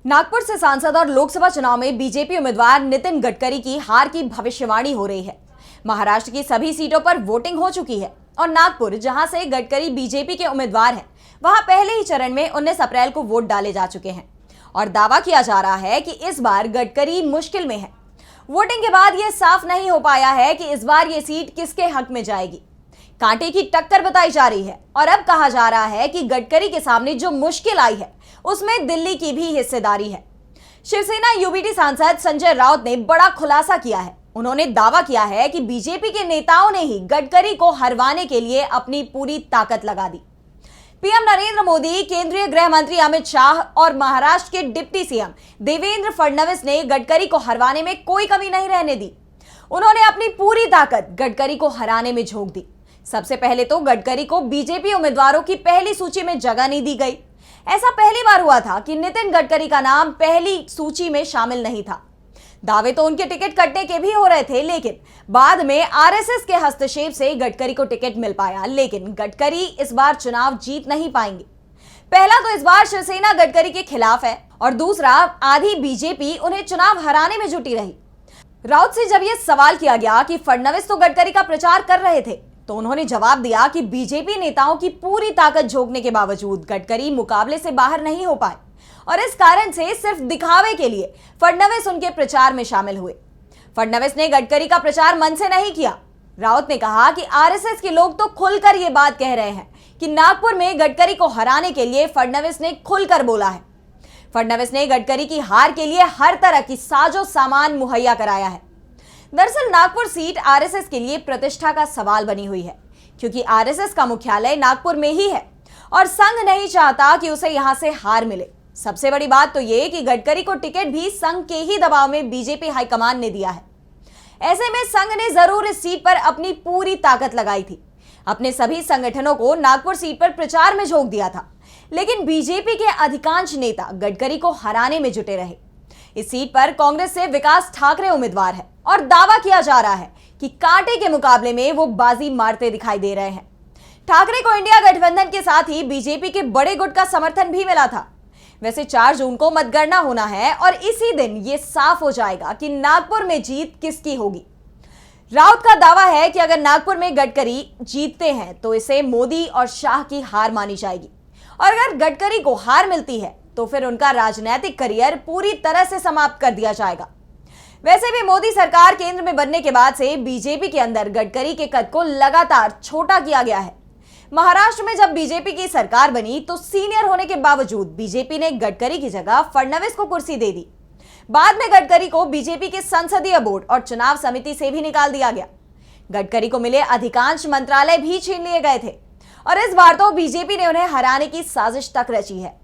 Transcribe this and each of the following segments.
नागपुर से सांसद और लोकसभा चुनाव में बीजेपी उम्मीदवार नितिन गडकरी की हार की भविष्यवाणी हो रही है। महाराष्ट्र की सभी सीटों पर वोटिंग हो चुकी है और नागपुर, जहां से गडकरी बीजेपी के उम्मीदवार हैं, वहां पहले ही चरण में 19 अप्रैल को वोट डाले जा चुके हैं और दावा किया जा रहा है कि इस बार गडकरी मुश्किल में है। वोटिंग के बाद यह साफ नहीं हो पाया है कि इस बार यह सीट किसके हक में जाएगी। कांटे की टक्कर बताई जा रही है और अब कहा जा रहा है कि गडकरी के सामने जो मुश्किल आई है उसमें दिल्ली की भी हिस्सेदारी है। शिवसेना यूबीटी सांसद संजय राउत ने बड़ा खुलासा किया है। उन्होंने दावा किया है कि बीजेपी के नेताओं ने ही गडकरी को हरवाने के लिए अपनी पूरी ताकत लगा दी। पीएम नरेंद्र मोदी, केंद्रीय गृह मंत्री अमित शाह और महाराष्ट्र के डिप्टी सीएम देवेंद्र फडणवीस ने गडकरी को हरवाने में कोई कमी नहीं रहने दी। उन्होंने अपनी पूरी ताकत गडकरी को हराने में झोंक दी। सबसे पहले तो गडकरी को बीजेपी उम्मीदवारों की पहली सूची में जगह नहीं दी गई। ऐसा पहली बार हुआ था कि नितिन गडकरी का नाम पहली सूची में शामिल नहीं था। दावे तो उनके टिकट कटने के भी हो रहे थे, लेकिन बाद में आरएसएस के हस्तक्षेप से गडकरी को टिकट मिल पाया। लेकिन गडकरी इस बार चुनाव जीत नहीं पाएंगे। पहला तो इस बार शिवसेना गडकरी के खिलाफ है और दूसरा, आधी बीजेपी उन्हें चुनाव हराने में जुटी रही। राउत से जब यह सवाल किया गया कि फडणवीस तो गडकरी का प्रचार कर रहे थे, तो उन्होंने जवाब दिया कि बीजेपी नेताओं की पूरी ताकत झोंकने के बावजूद गडकरी मुकाबले से बाहर नहीं हो पाए और इस कारण से सिर्फ दिखावे के लिए फडणवीस उनके प्रचार में शामिल हुए। फडणवीस ने गडकरी का प्रचार मन से नहीं किया। राउत ने कहा कि आरएसएस के लोग तो खुलकर ये बात कह रहे हैं कि नागपुर में गडकरी को हराने के लिए फडणवीस ने खुलकर बोला है। फडणवीस ने गडकरी की हार के लिए हर तरह की साजो सामान मुहैया कराया है। दरअसल नागपुर सीट आरएसएस के लिए प्रतिष्ठा का सवाल बनी हुई है, क्योंकि आरएसएस का मुख्यालय नागपुर में ही है और संघ नहीं चाहता कि उसे यहां से हार मिले। सबसे बड़ी बात तो यह कि गडकरी को टिकट भी संघ के ही दबाव में बीजेपी हाईकमान ने दिया है। ऐसे में संघ ने जरूर इस सीट पर अपनी पूरी ताकत लगाई थी। अपने सभी संगठनों को नागपुर सीट पर प्रचार में झोंक दिया था, लेकिन बीजेपी के अधिकांश नेता गडकरी को हराने में जुटे रहे। इस सीट पर कांग्रेस से विकास ठाकरे उम्मीदवार है और दावा किया जा रहा है कि कांटे के मुकाबले में वो बाजी मारते दिखाई दे रहे हैं। ठाकरे को इंडिया गठबंधन के साथ ही बीजेपी के बड़े गुट का समर्थन भी मिला था। वैसे 4 जून को मतगणना होना है और इसी दिन ये साफ हो जाएगा कि नागपुर में जीत किसकी होगी। राउत का दावा है कि अगर नागपुर में गडकरी जीतते हैं तो इसे मोदी और शाह की हार मानी जाएगी और अगर गडकरी को हार मिलती है तो फिर उनका राजनीतिक करियर पूरी तरह से समाप्त कर दिया जाएगा। वैसे भी मोदी सरकार केंद्र में बनने के बाद से बीजेपी के अंदर गडकरी के कद को लगातार छोटा किया गया है। महाराष्ट्र में जब बीजेपी की सरकार बनी तो सीनियर होने के बावजूद बीजेपी ने गडकरी की जगह फडणवीस को कुर्सी दे दी। बाद में गडकरी को बीजेपी के संसदीय बोर्ड और चुनाव समिति से भी निकाल दिया गया। गडकरी को मिले अधिकांश मंत्रालय भी छीन लिए गए थे और इस बार तो बीजेपी ने उन्हें हराने की साजिश तक रची है।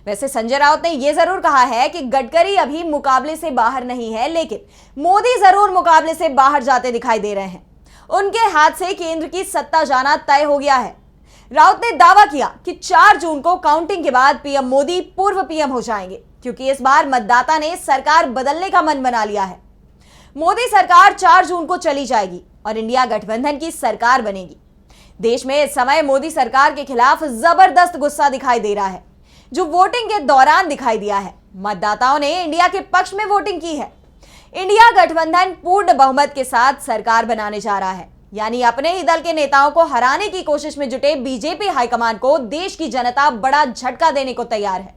वैसे संजय राउत ने यह जरूर कहा है कि गडकरी अभी मुकाबले से बाहर नहीं है, लेकिन मोदी जरूर मुकाबले से बाहर जाते दिखाई दे रहे हैं। उनके हाथ से केंद्र की सत्ता जाना तय हो गया है। राउत ने दावा किया कि 4 जून को काउंटिंग के बाद पीएम मोदी पूर्व पीएम हो जाएंगे, क्योंकि इस बार मतदाता ने सरकार बदलने का मन बना लिया है। मोदी सरकार 4 जून को चली जाएगी और इंडिया गठबंधन की सरकार बनेगी। देश में इस समय मोदी सरकार के खिलाफ जबरदस्त गुस्सा दिखाई दे रहा है, जो वोटिंग के दौरान दिखाई दिया है। मतदाताओं ने इंडिया के पक्ष में वोटिंग की है। इंडिया गठबंधन पूर्ण बहुमत के साथ सरकार बनाने जा रहा है, यानी अपने ही दल के नेताओं को हराने की कोशिश में जुटे बीजेपी हाईकमान को देश की जनता बड़ा झटका देने को तैयार है।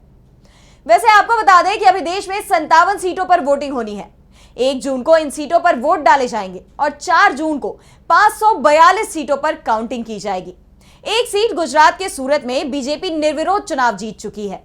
वैसे आपको बता दें कि अभी देश में 57 सीटों पर वोटिंग होनी है। 1 जून को इन सीटों पर वोट डाले जाएंगे और 4 जून को 542 सीटों पर काउंटिंग की जाएगी। एक सीट गुजरात के सूरत में बीजेपी निर्विरोध चुनाव जीत चुकी है।